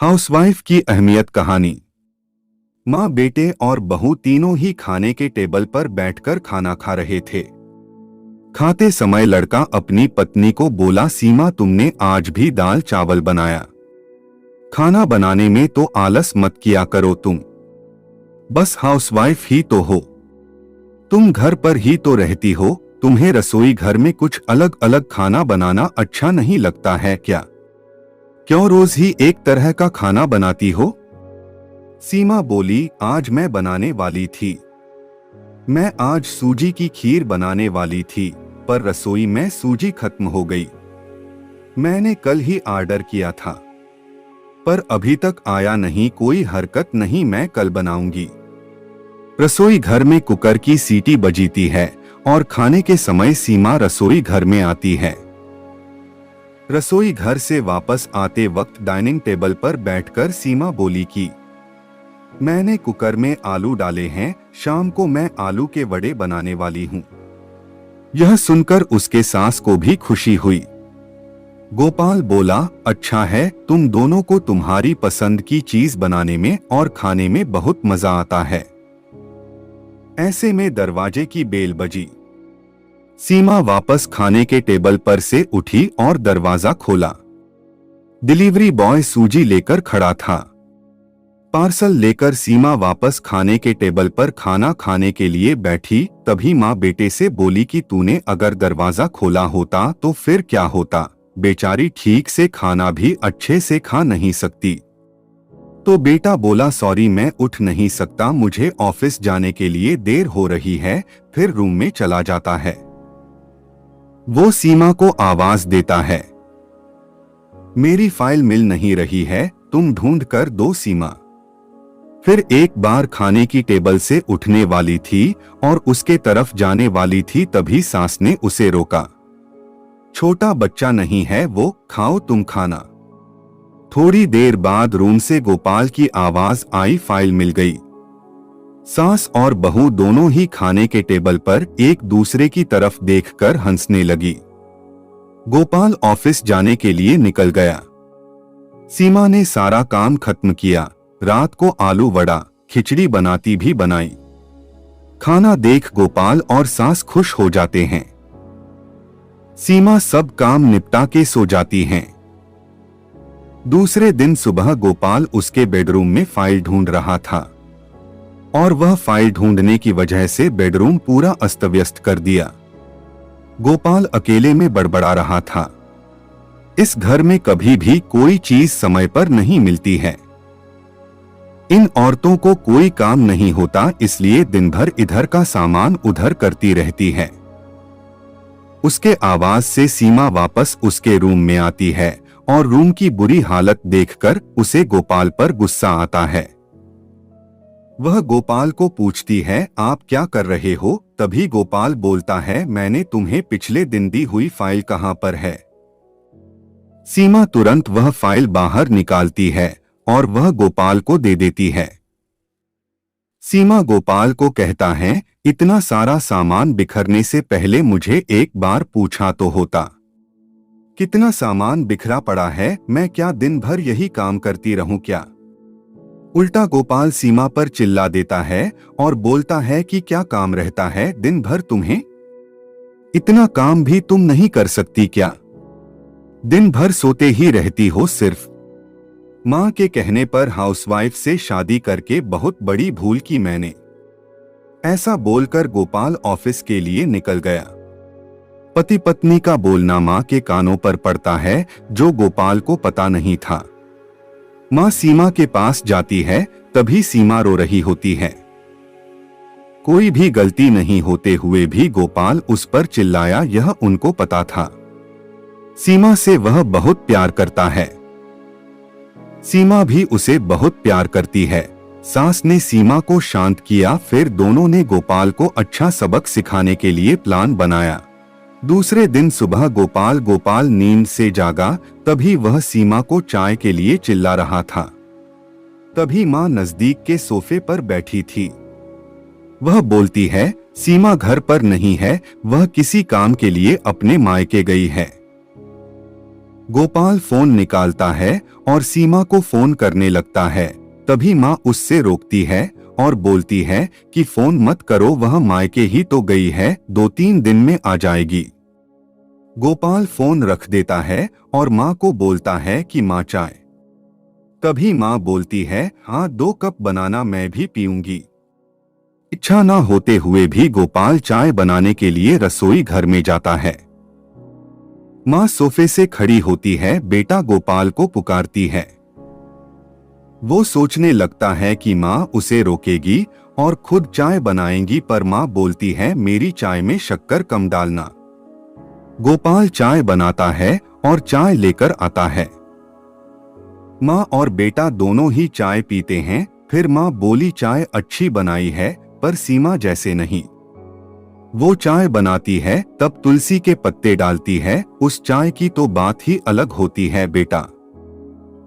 Housewife की अहमियत कहानी। माँ, बेटे और बहू तीनों ही खाने के टेबल पर बैठकर खाना खा रहे थे। खाते समय लड़का अपनी पत्नी को बोला, सीमा, तुमने आज भी दाल चावल बनाया। खाना बनाने में तो आलस मत किया करो तुम। बस हाउसवाइफ ही तो हो, तुम घर पर ही तो रहती हो। तुम्हें रसोई घर में कुछ अलग अलग खाना बनाना अच्छा नहीं लगता है क्या? क्यों रोज ही एक तरह का खाना बनाती हो? सीमा बोली, आज मैं बनाने वाली थी। मैं आज सूजी की खीर बनाने वाली थी, पर रसोई में सूजी खत्म हो गई। मैंने कल ही ऑर्डर किया था, पर अभी तक आया नहीं। कोई हरकत नहीं, मैं कल बनाऊंगी। रसोई घर में कुकर की सीटी बजीती है और खाने के समय सीमा रसोई घर में आती है। रसोई घर से वापस आते वक्त डाइनिंग टेबल पर बैठकर सीमा बोली कि मैंने कुकर में आलू डाले हैं, शाम को मैं आलू के वड़े बनाने वाली हूँ। यह सुनकर उसके सास को भी खुशी हुई। गोपाल बोला, अच्छा है, तुम दोनों को तुम्हारी पसंद की चीज बनाने में और खाने में बहुत मजा आता है। ऐसे में दरवाजे की बेल बजी। सीमा वापस खाने के टेबल पर से उठी और दरवाजा खोला। डिलीवरी बॉय सूजी लेकर खड़ा था। पार्सल लेकर सीमा वापस खाने के टेबल पर खाना खाने के लिए बैठी। तभी माँ बेटे से बोली कि तूने अगर दरवाजा खोला होता तो फिर क्या होता? बेचारी ठीक से खाना भी अच्छे से खा नहीं सकती। तो बेटा बोला, सॉरी, मैं उठ नहीं सकता, मुझे ऑफिस जाने के लिए देर हो रही है। फिर रूम में चला जाता है। वो सीमा को आवाज देता है, मेरी फाइल मिल नहीं रही है, तुम ढूंढ कर दो सीमा। फिर एक बार खाने की टेबल से उठने वाली थी और उसके तरफ जाने वाली थी, तभी सास ने उसे रोका। छोटा बच्चा नहीं है वो, खाओ तुम खाना। थोड़ी देर बाद रूम से गोपाल की आवाज आई, फाइल मिल गई। सास और बहू दोनों ही खाने के टेबल पर एक दूसरे की तरफ देखकर हंसने लगी। गोपाल ऑफिस जाने के लिए निकल गया। सीमा ने सारा काम खत्म किया। रात को आलू वड़ा खिचड़ी बनाती भी बनाई। खाना देख गोपाल और सास खुश हो जाते हैं। सीमा सब काम निपटा के सो जाती हैं। दूसरे दिन सुबह गोपाल उसके बेडरूम में फाइल ढूंढ रहा था और वह फाइल ढूंढने की वजह से बेडरूम पूरा अस्त व्यस्त कर दिया। गोपाल अकेले में बड़बड़ा रहा था, इस घर में कभी भी कोई चीज समय पर नहीं मिलती है। इन औरतों को कोई काम नहीं होता, इसलिए दिन भर इधर का सामान उधर करती रहती है। उसके आवाज से सीमा वापस उसके रूम में आती है और रूम की बुरी हालत देखकर उसे गोपाल पर गुस्सा आता है। वह गोपाल को पूछती है, आप क्या कर रहे हो? तभी गोपाल बोलता है, मैंने तुम्हें पिछले दिन दी हुई फाइल कहां पर है? सीमा तुरंत वह फाइल बाहर निकालती है और वह गोपाल को दे देती है। सीमा गोपाल को कहता है, इतना सारा सामान बिखरने से पहले मुझे एक बार पूछा तो होता। कितना सामान बिखरा पड़ा है, मैं क्या दिन भर यही काम करती रहूं क्या? उल्टा गोपाल सीमा पर चिल्ला देता है और बोलता है कि क्या काम रहता है दिन भर तुम्हें? इतना काम भी तुम नहीं कर सकती क्या? दिन भर सोते ही रहती हो सिर्फ। माँ के कहने पर हाउसवाइफ से शादी करके बहुत बड़ी भूल की मैंने। ऐसा बोलकर गोपाल ऑफिस के लिए निकल गया। पति पत्नी का बोलना माँ के कानों पर पड़ता है, जो गोपाल को पता नहीं था। माँ सीमा के पास जाती है, तभी सीमा रो रही होती है। कोई भी गलती नहीं होते हुए भी गोपाल उस पर चिल्लाया, यह उनको पता था। सीमा से वह बहुत प्यार करता है। सीमा भी उसे बहुत प्यार करती है। सास ने सीमा को शांत किया, फिर दोनों ने गोपाल को अच्छा सबक सिखाने के लिए प्लान बनाया। दूसरे दिन सुबह गोपाल नींद से जागा, तभी वह सीमा को चाय के लिए चिल्ला रहा था। तभी माँ नजदीक के सोफे पर बैठी थी। वह बोलती है, सीमा घर पर नहीं है, वह किसी काम के लिए अपने मायके गई है। गोपाल फोन निकालता है और सीमा को फोन करने लगता है। तभी माँ उससे रोकती है और बोलती है कि फोन मत करो, वह मायके ही तो गई है, 2-3 दिन में आ जाएगी। गोपाल फोन रख देता है और माँ को बोलता है कि माँ चाय। तभी माँ बोलती है, हाँ 2 कप बनाना, मैं भी पीऊंगी। इच्छा न होते हुए भी गोपाल चाय बनाने के लिए रसोई घर में जाता है। माँ सोफे से खड़ी होती है, बेटा गोपाल को पुकारती है। वो सोचने लगता है कि माँ उसे रोकेगी और खुद चाय बनाएंगी, पर माँ बोलती है, मेरी चाय में शक्कर कम डालना। गोपाल चाय बनाता है और चाय लेकर आता है। माँ और बेटा दोनों ही चाय पीते हैं। फिर माँ बोली, चाय अच्छी बनाई है, पर सीमा जैसे नहीं। वो चाय बनाती है तब तुलसी के पत्ते डालती है, उस चाय की तो बात ही अलग होती है बेटा।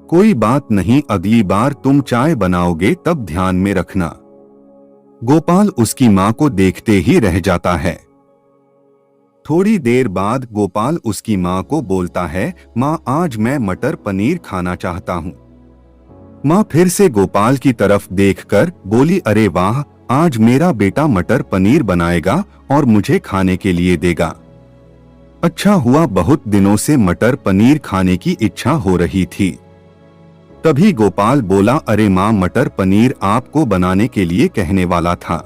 कोई बात नहीं, अगली बार तुम चाय बनाओगे तब ध्यान में रखना। गोपाल उसकी माँ को देखते ही रह जाता है। थोड़ी देर बाद गोपाल उसकी माँ को बोलता है, माँ आज मैं मटर पनीर खाना चाहता हूँ। माँ फिर से गोपाल की तरफ देखकर बोली, अरे वाह, आज मेरा बेटा मटर पनीर बनाएगा और मुझे खाने के लिए देगा। अच्छा हुआ, बहुत दिनों से मटर पनीर खाने की इच्छा हो रही थी। तभी गोपाल बोला, अरे माँ, मटर पनीर आपको बनाने के लिए कहने वाला था।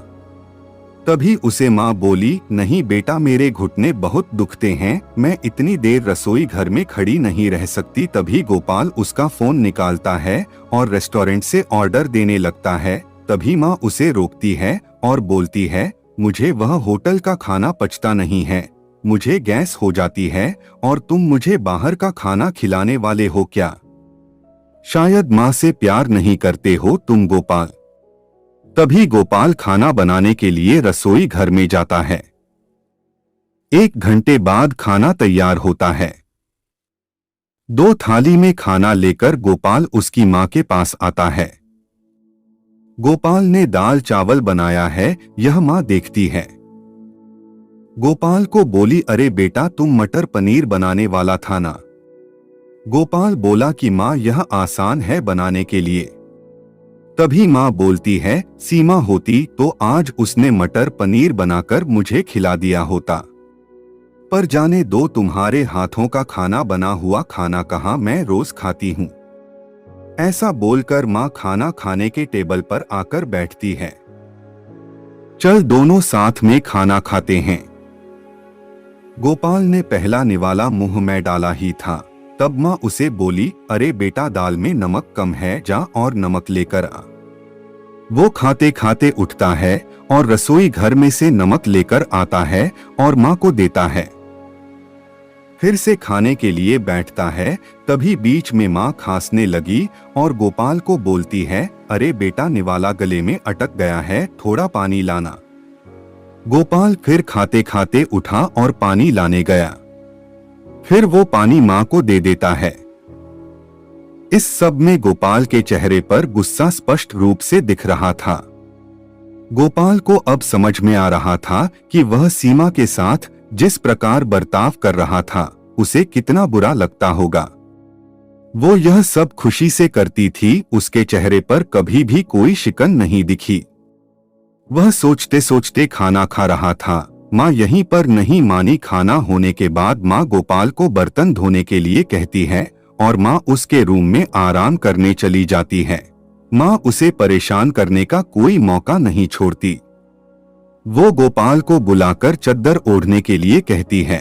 तभी उसे माँ बोली, नहीं बेटा, मेरे घुटने बहुत दुखते हैं, मैं इतनी देर रसोई घर में खड़ी नहीं रह सकती। तभी गोपाल उसका फोन निकालता है और रेस्टोरेंट से ऑर्डर देने लगता है। तभी माँ उसे रोकती है और बोलती है, मुझे वह होटल का खाना पचता नहीं है, मुझे गैस हो जाती है और तुम मुझे बाहर का खाना खिलाने वाले हो क्या? शायद माँ से प्यार नहीं करते हो तुम गोपाल। तभी गोपाल खाना बनाने के लिए रसोई घर में जाता है। 1 घंटे बाद खाना तैयार होता है। 2 थाली में खाना लेकर गोपाल उसकी माँ के पास आता है। गोपाल ने दाल चावल बनाया है, यह माँ देखती है। गोपाल को बोली, अरे बेटा, तुम मटर पनीर बनाने वाला था ना? गोपाल बोला कि माँ, यह आसान है बनाने के लिए। तभी माँ बोलती है, सीमा होती तो आज उसने मटर पनीर बनाकर मुझे खिला दिया होता, पर जाने दो, तुम्हारे हाथों का खाना बना हुआ खाना कहाँ मैं रोज खाती हूँ। ऐसा बोलकर माँ खाना खाने के टेबल पर आकर बैठती है। चल दोनों साथ में खाना खाते हैं। गोपाल ने पहला निवाला मुंह में डाला ही था, तब माँ उसे बोली, अरे बेटा, दाल में नमक कम है, जा और नमक लेकर आ। वो खाते खाते उठता है और रसोई घर में से नमक लेकर आता है और माँ को देता है। फिर से खाने के लिए बैठता है। तभी बीच में माँ खांसने लगी और गोपाल को बोलती है, अरे बेटा, निवाला गले में अटक गया है, थोड़ा पानी लाना। गोपाल फिर खाते खाते उठा और पानी लाने गया। फिर वो पानी माँ को दे देता है। इस सब में गोपाल के चेहरे पर गुस्सा स्पष्ट रूप से दिख रहा था। गोपाल को अब समझ में आ रहा था कि वह सीमा के साथ जिस प्रकार बर्ताव कर रहा था, उसे कितना बुरा लगता होगा। वो यह सब खुशी से करती थी, उसके चेहरे पर कभी भी कोई शिकन नहीं दिखी। वह सोचते सोचते खाना खा रहा था। माँ यहीं पर नहीं मानी। खाना होने के बाद माँ गोपाल को बर्तन धोने के लिए कहती है और माँ उसके रूम में आराम करने चली जाती है। माँ उसे परेशान करने का कोई मौका नहीं छोड़ती। वो गोपाल को बुलाकर चद्दर ओढ़ने के लिए कहती है।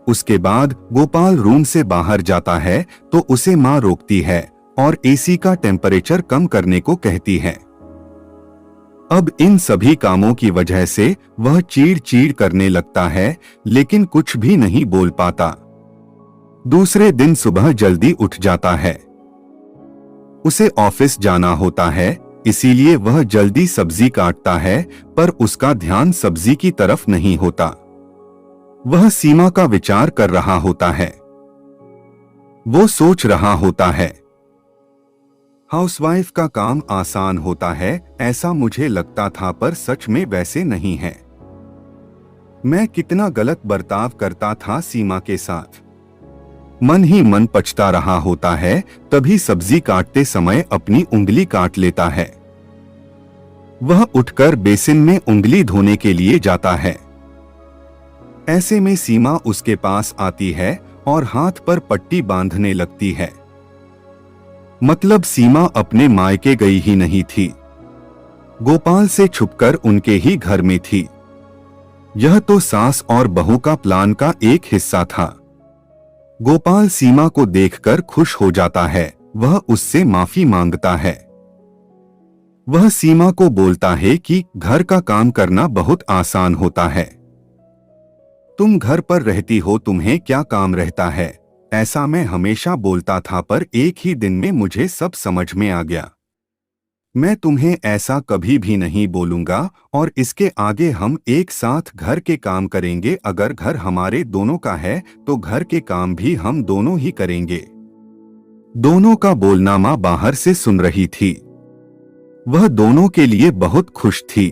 उसके बाद गोपाल रूम से बाहर जाता है तो उसे माँ रोकती है और एसी का टेम्परेचर कम करने को कहती है। अब इन सभी कामों की वजह से वह चीड़ चीड़ करने लगता है, लेकिन कुछ भी नहीं बोल पाता। दूसरे दिन सुबह जल्दी उठ जाता है। उसे ऑफिस जाना होता है, इसीलिए वह जल्दी सब्जी काटता है, पर उसका ध्यान सब्जी की तरफ नहीं होता। वह सीमा का विचार कर रहा होता है। वो सोच रहा होता है, हाउसवाइफ का काम आसान होता है, ऐसा मुझे लगता था, पर सच में वैसे नहीं है। मैं कितना गलत बर्ताव करता था सीमा के साथ। मन ही मन पछता रहा होता है, तभी सब्जी काटते समय अपनी उंगली काट लेता है। वह उठकर बेसिन में उंगली धोने के लिए जाता है। ऐसे में सीमा उसके पास आती है और हाथ पर पट्टी बांधने लगती है। मतलब सीमा अपने मायके गई ही नहीं थी, गोपाल से छुपकर उनके ही घर में थी। यह तो सास और बहू का प्लान का एक हिस्सा था। गोपाल सीमा को देखकर खुश हो जाता है। वह उससे माफी मांगता है। वह सीमा को बोलता है कि घर का काम करना बहुत आसान होता है। तुम घर पर रहती हो, तुम्हें क्या काम रहता है, ऐसा मैं हमेशा बोलता था, पर एक ही दिन में मुझे सब समझ में आ गया। मैं तुम्हें ऐसा कभी भी नहीं बोलूंगा और इसके आगे हम एक साथ घर के काम करेंगे। अगर घर हमारे दोनों का है तो घर के काम भी हम दोनों ही करेंगे। दोनों का बोलना मां बाहर से सुन रही थी। वह दोनों के लिए बहुत खुश थी।